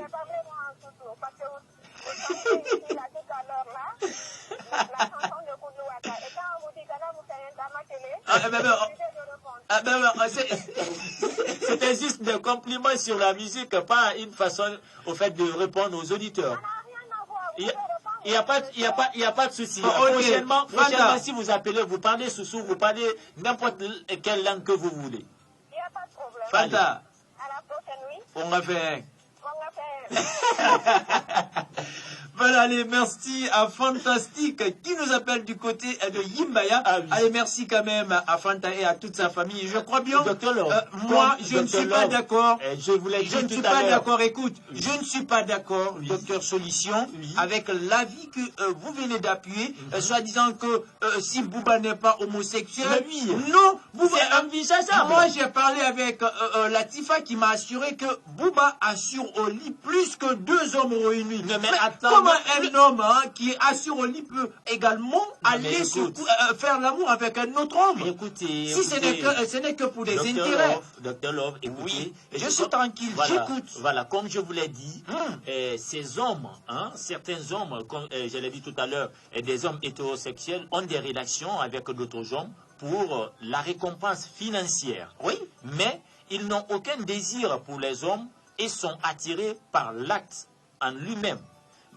C'était juste des compliments sur la musique, pas une façon au fait de répondre aux auditeurs. Il n'y a pas de souci. Prochainement, si vous appelez, vous parlez Soussou, vous parlez n'importe quelle langue que vous voulez. Il n'y a pas de problème. Fanta. À la prochaine, oui. On va faire. Voilà, allez, merci à Fantastique qui nous appelle du côté de Yimbaya. Ah, oui. Allez, merci quand même à Fanta et à toute sa famille. Je crois bien. Moi, je ne suis pas d'accord. Je ne suis pas d'accord. Écoute, je ne suis pas d'accord, docteur Solution, avec l'avis que vous venez d'appuyer, soit disant que si Bouba n'est pas homosexuel, non, c'est envisageable. Moi, j'ai parlé avec Latifa qui m'a assuré que Bouba assure au lit plus que 2 hommes réunis. Mais attends, comment un homme qui assure au lit peut également aller faire l'amour avec un autre homme? Écoutez, si ce n'est que pour des intérêts. Docteur Love, écoutez. Oui, je suis tranquille, j'écoute. Voilà, comme je vous l'ai dit, ces hommes, certains hommes, comme je l'ai dit tout à l'heure, des hommes hétérosexuels ont des relations avec d'autres hommes pour la récompense financière. Oui. Mais ils n'ont aucun désir pour les hommes et sont attirés par l'acte en lui-même,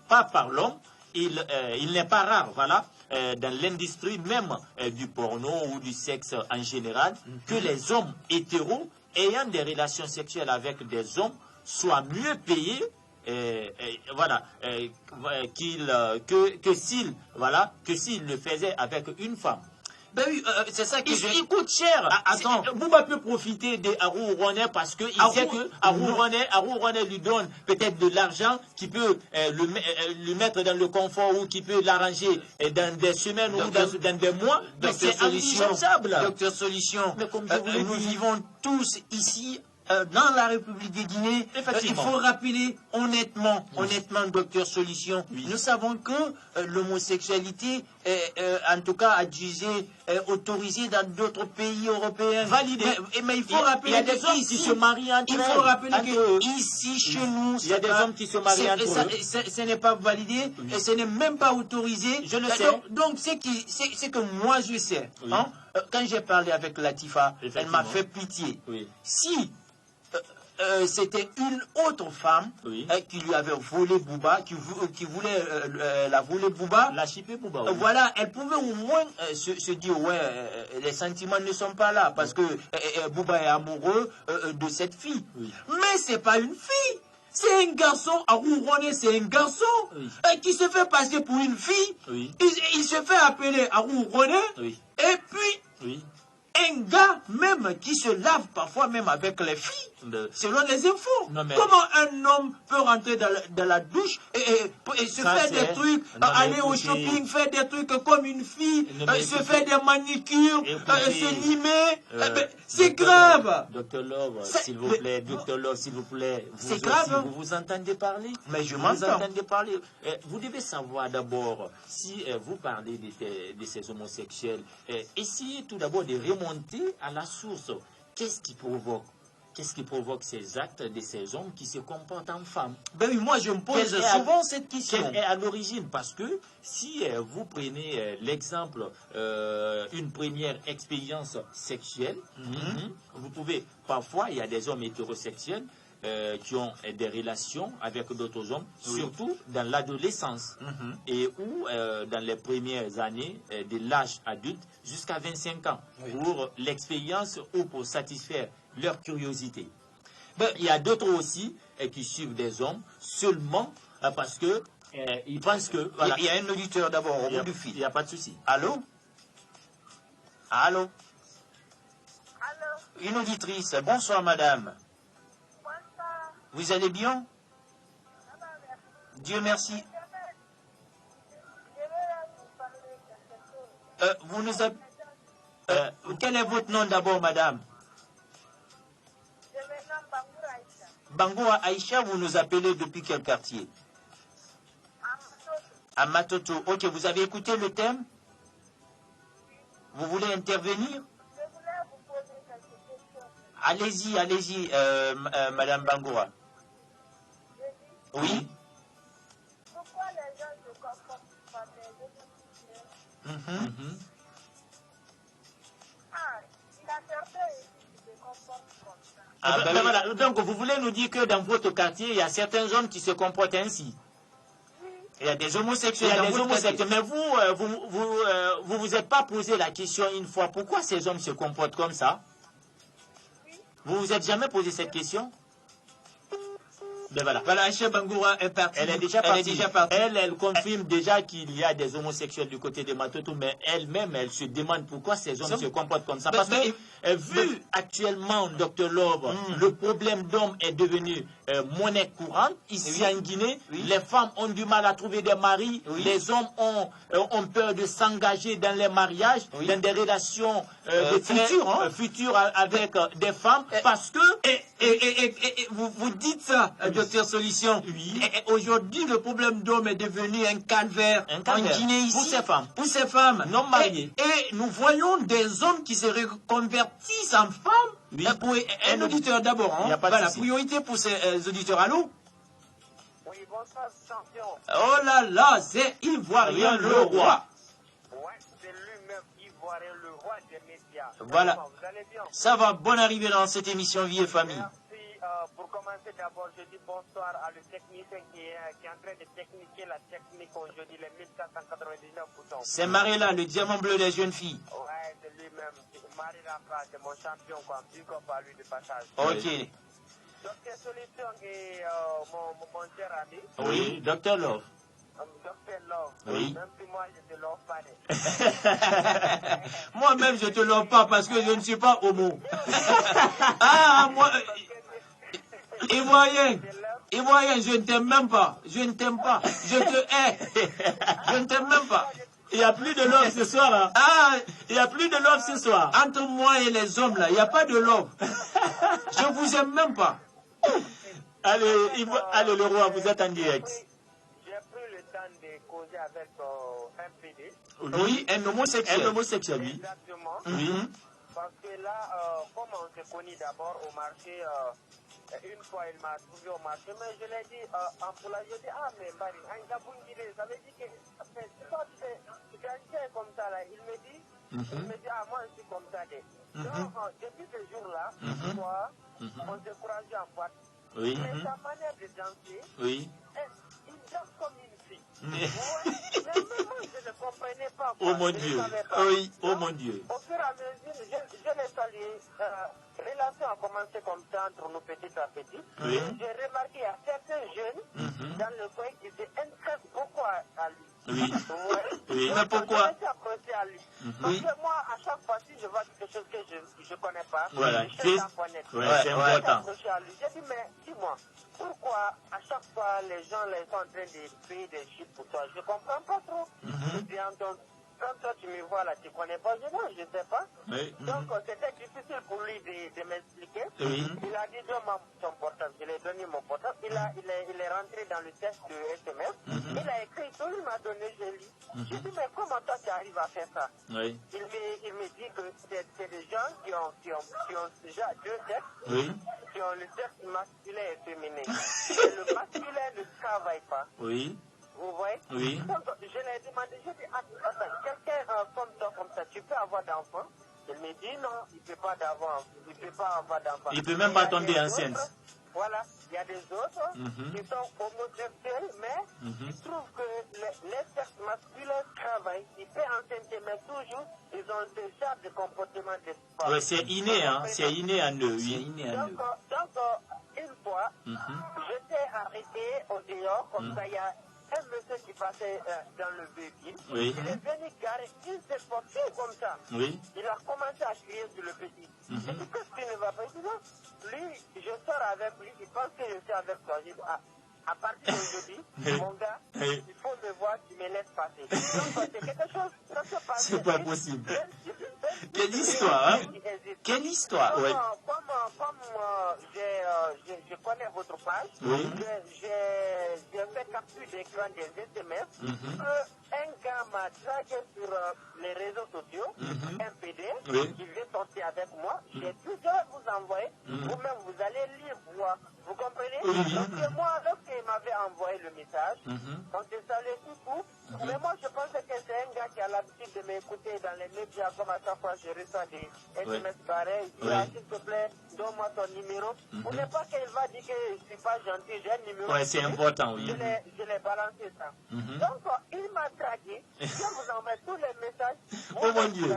pas par l'homme. Il n'est pas rare, voilà, dans l'industrie même du porno ou du sexe en général, que les hommes hétéros ayant des relations sexuelles avec des hommes soient mieux payés, voilà, que s'ils le faisaient avec une femme. Ben oui, c'est ça qui il coûte cher. Attends, Bouba peut profiter de Arou René parce qu'il sait que Arou René lui donne peut-être de l'argent qui peut le mettre dans le confort ou qui peut l'arranger dans des semaines ou dans des mois. Mais c'est envisageable. Docteur Solution, nous vivons tous ici dans la République de Guinée. Il faut rappeler honnêtement, docteur Solution, nous savons que l'homosexualité est en tout cas adjugée, autorisée dans d'autres pays européens. Validé. Mais il faut rappeler qu'il y a des hommes qui se marient entre eux. Il faut rappeler qu'ici, chez nous, il y a des hommes qui se marient entre eux. Ce n'est pas validé et ce n'est même pas autorisé. Je le sais. Donc, c'est que moi, je sais. Quand j'ai parlé avec Latifa, elle m'a fait pitié. Si c'était une autre femme qui lui avait volé Bouba, qui voulait la voler Bouba. La chipper Bouba. Voilà, elle pouvait au moins se dire, les sentiments ne sont pas là, parce que Bouba est amoureux de cette fille. Mais c'est pas une fille. C'est un garçon, Arou René, c'est un garçon qui se fait passer pour une fille. Il se fait appeler Arou René. Et puis, un gars même qui se lave parfois même avec les filles, selon les infos. Comment un homme peut rentrer dans la douche et se faire des trucs, aller au shopping, faire des trucs comme une fille, se faire des manicures, se limer. C'est grave. Docteur Love, s'il vous plaît, Docteur Love, s'il vous plaît. C'est grave. Vous vous entendez parler? Mais je m'entends. Vous entendez parler. Vous devez savoir d'abord, si vous parlez de ces homosexuels, essayez tout d'abord de remonter à la source. Qu'est-ce qui provoque ces actes de ces hommes qui se comportent en femmes? Ben oui, moi je me pose souvent cette question. Quelle est à l'origine? Parce que si vous prenez l'exemple, une première expérience sexuelle, vous pouvez, parfois il y a des hommes hétérosexuels qui ont des relations avec d'autres hommes, surtout dans l'adolescence et ou dans les premières années de l'âge adulte jusqu'à 25 ans pour l'expérience ou pour satisfaire leur curiosité. Il y a d'autres aussi qui suivent des hommes seulement parce que ils pensent que... Voilà. Il y a un auditeur d'abord au bout du fil. Il n'y a pas de souci. Allô? Allô? Allô? Une auditrice. Bonsoir, madame. Bonsoir. Vous allez bien? Ça va, merci. Dieu merci. Je vais vous parler de quelque chose. Vous nous avez... quel est votre nom d'abord, madame? Je me nomme Bangoura Aïcha. Bangoura Aïcha, vous nous appelez depuis quel quartier? À Matoto. Ok, vous avez écouté le thème? Vous voulez intervenir? Je voulais vous poser quelques questions. Allez-y, allez-y, madame Bangoura. Oui? Pourquoi les gens se comportent comme des homosexuels? Ah, il y a certains ici qui se comportent comme ça. Ah, voilà. Donc, vous voulez nous dire que dans votre quartier, il y a certains hommes qui se comportent ainsi? Il y a des homosexuels. Il y a des homosexuels. Mais vous êtes pas posé la question une fois, pourquoi ces hommes se comportent comme ça? Vous vous êtes jamais posé cette question? Ben voilà. Voilà, Aïcha Bangoura est partie. Elle est déjà partie. Elle confirme déjà qu'il y a des homosexuels du côté de Matoto, mais elle-même, elle se demande pourquoi ces hommes se comportent comme ça. Parce que, vu actuellement, Dr Love, le problème d'homme est devenu monnaie courante. Ici en Guinée, les femmes ont du mal à trouver des maris. Les hommes ont peur de s'engager dans les mariages, dans des relations futures avec des femmes, parce que... vous dites ça, Docteur Solution. Oui. Aujourd'hui, le problème d'homme est devenu un calvaire en Guinée ici. Pour ces femmes non mariées. Et nous voyons des hommes qui se reconvertissent en femmes. Oui. Pour un auditeur d'abord. Il n'y a pas de voilà, souci. priorité pour ces auditeurs. Allô? Oui, bonsoir, champion. Oh là là, c'est Ivoirien le roi. Ouais, c'est lui-même, Ivoirien le roi des médias. Voilà. Comment, vous allez bien? Ça va, bonne arrivée dans cette émission Vie et Famille. Merci. Pour commencer d'abord, je dis bonsoir à le technicien qui est en train de techniquer la technique aujourd'hui, les 1499 boutons. C'est Marella, le diamant bleu des jeunes filles. Ouais, c'est lui-même. Marie Rafa, c'est mon champion, quoi. Big up à lui de passage. Ok. Docteur Solution et mon cher ami. Oui, Dr Love. Docteur Love. Oui. Même si moi, je te love pas. Moi-même, je te love pas parce que je ne suis pas homo. Ah, moi... Ivoirien, je ne t'aime même pas. Je ne t'aime pas. Je te hais. Je ne t'aime même pas. Il n'y a plus de love ce soir. Hein. Ah, il n'y a plus de love ce soir. Entre moi et les hommes, là, il n'y a pas de love. Je vous aime même pas. Allez, le roi, vous êtes en direct. J'ai pris le temps de causer avec un PD. Oui, un homosexuel. Un homosexuel, oui. Exactement. Oui. Parce que là, comme on s'est connu d'abord au marché, une fois il m'a trouvé au marché, mais je l'ai dit en poula, je dis, ah mais Barry, ça veut dire que tu es comme ça là. Il me dit, ah moi je suis comme ça. Donc depuis ce jour-là, on s'est croisé en boîte. Oui. Mais sa manière de danser, Oui. il danse comme une fille. Mais moi, je ne comprenais pas. Oh mon Dieu. Oui, oh mon Dieu. Au fur et à mesure, je l'ai salué. Relation a commencé comme ça entre nous petit à petit. Oui. J'ai remarqué à certains jeunes dans le coin qui s'intéressent beaucoup à lui. Oui. Oui. Mais pourquoi? Je suis approché à lui. Parce que moi, à chaque fois, si je vois quelque chose que je ne connais pas, voilà. je cherche à connaître. C'est important. Approché à lui. J'ai dit, mais dis-moi, pourquoi à chaque fois les gens sont en train de payer des chiffres pour toi? Je ne comprends pas trop. Je dis, quand toi tu me vois là, tu ne connais pas, je dis, non, je ne sais pas. Oui. Donc c'était difficile pour lui de m'expliquer. Oui. Il a dit, donne-moi son portable. Je lui ai donné mon portable. Il est rentré dans le test de SMS. Il a écrit tout, il m'a donné, je lis. Je dis, mais comment toi tu arrives à faire ça? Oui. Il me dit que c'est des gens qui ont déjà deux sexes, qui ont le sexe masculin et féminin. Et le masculin ne travaille pas. Oui. Vous voyez? Oui. Donc, je l'ai demandé, je dis, attends, quelqu'un comme toi, comme ça, tu peux avoir d'enfants? Il me dit non, il ne peut pas avoir d'enfants. Il ne peut même pas tomber enceinte. voilà, il y a des autres qui sont homosexuels, mais ils trouvent que les sexes masculins travaillent, ils paient ancienneté, mais toujours, ils ont ce genre de comportement d'espoir. Ouais, c'est inné, hein, c'est inné en eux, oui. Donc, une fois, j'étais arrêté au dehors, comme ça, il y a un monsieur qui passait dans le véhicule. Oui. Il est venu garer, il s'est porté comme ça. Oui. Il a commencé à crier sur le petit. J'ai dit, qu'est-ce qui ne va pas? Il dit, non, lui, je sors avec lui, il pense que je suis avec toi. J'ai dit, à partir d'aujourd'hui, mon gars, il faut me voir, tu me laisses passer. Donc, c'est quelque chose, ça se passe. C'est pas possible. Quelle histoire, hein? Quelle histoire, ouais. Comme je connais votre page, j'ai fait capture d'écran des SMS. Un gars m'a dragué sur les réseaux sociaux, un PD, qui veut sortir avec moi. J'ai tout à vous envoyer. Vous-même, vous allez lire, vous comprenez? Donc, moi, lorsqu'il m'avait envoyé le message, on s'est salué tout coup. Mais moi, je pensais que c'est un gars qui a l'habitude de m'écouter dans les médias, comme à chaque fois je reçois des SMS pareils. Il dit, s'il te plaît, donne-moi ton numéro. Pour ne pas qu'il va dire que je ne suis pas gentil, j'ai un numéro. Ouais, c'est important, oui. Je l'ai balancé ça. Donc, il m'a dragué. Je vous envoie tous les messages. Oh mon Dieu.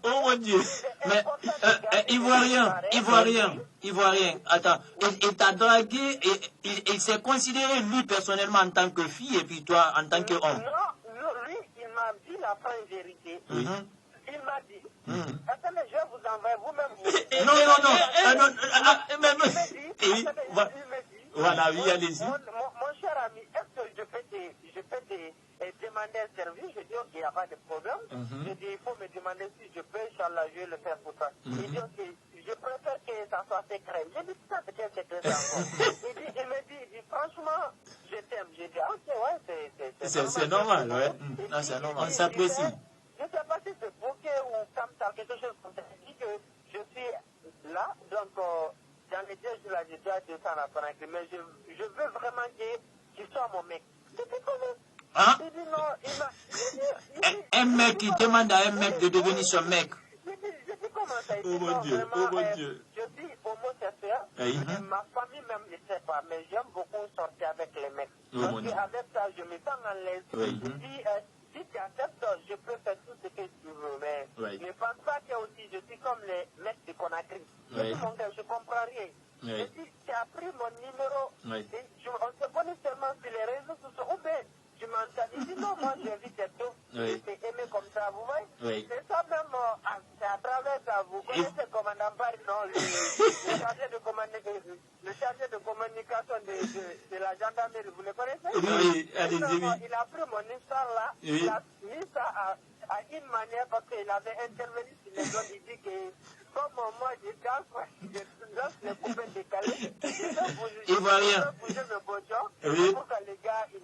Oh mon Dieu. Mais, Ivoirien, attends. Il t'a dragué et il s'est considéré, lui, personnellement, en tant que fille et puis toi, en tant qu'homme. Non, lui, il m'a dit la vraie vérité. Il m'a dit, attendez, je vais vous envoyer vous-même. Il me dit, voilà, oui, allez-y. Mon cher ami, est-ce que je peux te demander un service? Je dis, ok, il n'y a pas de problème. Je dis, il faut me demander si je peux, Inch'Allah, je vais le faire pour toi. Il dit, ok, je préfère que ça soit secret. J'ai dit, ça, c'est quel secret encore? Il me dit, franchement, je t'aime. J'ai dit, ok, ouais, c'est normal, ouais. C'est normal, on s'apprécie. Je ne sais pas si c'est bouquet ou comme ça, quelque chose comme ça. Je dis que je suis là, donc dans les 2 jours là, je dois descendre à Conakry, mais je veux vraiment qu'il soit mon mec. Je dis comment? Hein? Il dit non, un mec qui demande à un mec de devenir son mec. Je dis comment ça? Oh mon Dieu, oh mon Dieu. Je suis homosexuel, ma famille même ne sait pas, mais j'aime beaucoup sortir avec les mecs. Parce qu'avec ça, je me sens à l'aise. Je dis, si tu acceptes, je peux faire tout ce que tu veux, mais ne pense pas que aussi je suis comme les mecs de Conakry. Je dis, mon gars, je comprends rien. Je dis, tu as pris mon numéro, on se connaît seulement sur les réseaux sociaux, ou bien tu m'entends. Il dit, non, moi, j'ai vu tes dos, je t'ai aimé comme ça, vous voyez? C'est ça même, c'est à travers ça, vous connaissez le commandant Paris, non, le chargé de communication de la gendarmerie, vous le connaissez? Oui, allez-y. Il a pris mon histoire là, il a mis ça à une manière parce qu'il avait intervenu sur les zones. Il dit que comme moi je danse les coupés décalés, il voit rien. Bouger le bojo pour que les gars ils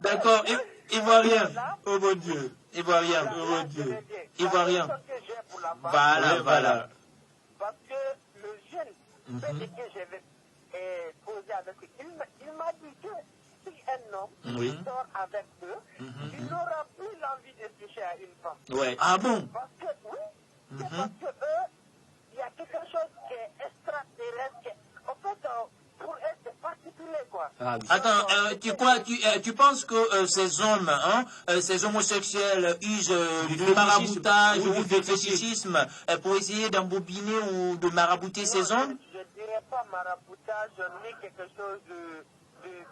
d'accord, il voit rien. Oh mon Dieu, il voit rien. Oh mon Dieu, il voit rien. Voilà. Parce que le jeune fait que j'avais posé avec lui, il m'a dit que si un homme sort avec eux, il n'aura plus l'envie de toucher à une femme. Ouais. Ah bon? Parce que, parce que eux, il y a quelque chose qui est extraterrestre. En fait, pour eux, c'est particulier, quoi. Attends, tu penses que ces hommes, ces homosexuels usent du maraboutage ou du fétichisme pour essayer d'embobiner ou de marabouter ces hommes? Je ne dirais pas maraboutage, mais quelque chose de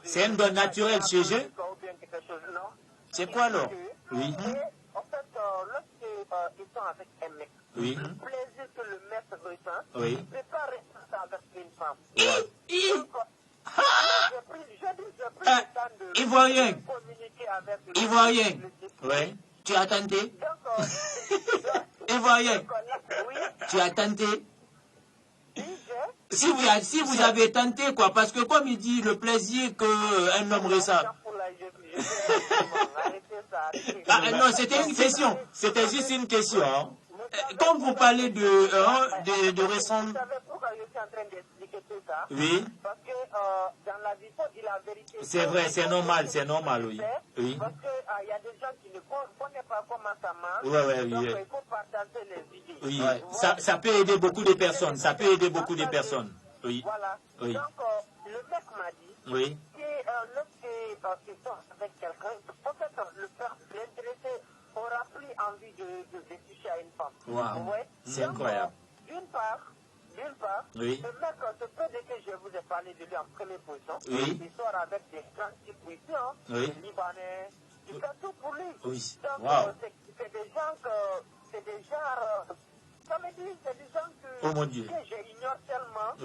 c'est un don naturel chez eux? C'est quoi alors? Oui. En fait, lorsqu'ils sont avec un mec, le plaisir que le mec ressent, il ne peut pas rester ça avec une femme. J'ai pris le temps de Ivoirien. Oui. Tu as tenté? Ivoirien. Tu as tenté? Si vous avez tenté, quoi, parce que comme il dit, le plaisir qu'un homme ressent. Non, c'était une question. C'était juste une question. Hein. Quand vous parlez de récent... Vous savez pourquoi je suis en train d'expliquer tout ça? Oui. Parce que dans la vie, il faut dire la vérité. C'est vrai, c'est normal, oui. Parce qu'il y a des gens qui ne connaissent pas comment ça marche. Oui. Donc, il faut partager les idées. Oui, ça peut aider beaucoup de personnes. Oui. Voilà. Oui. Donc, le mec m'a dit oui. que lorsqu'il sort avec quelqu'un, en fait, le père l'intéressé aura plus envie de toucher à une femme. Wow. Ouais. C'est incroyable. D'une part, oui. le mec, ce peu de que je vous ai parlé de lui en première position, oui. il sort avec des gens qui puissants, oui. des Libanais, il fait tout pour lui. Oui. Donc, wow. C'est des gens que, c'est des gens, ça me dit, c'est des gens que, oh mon Dieu. que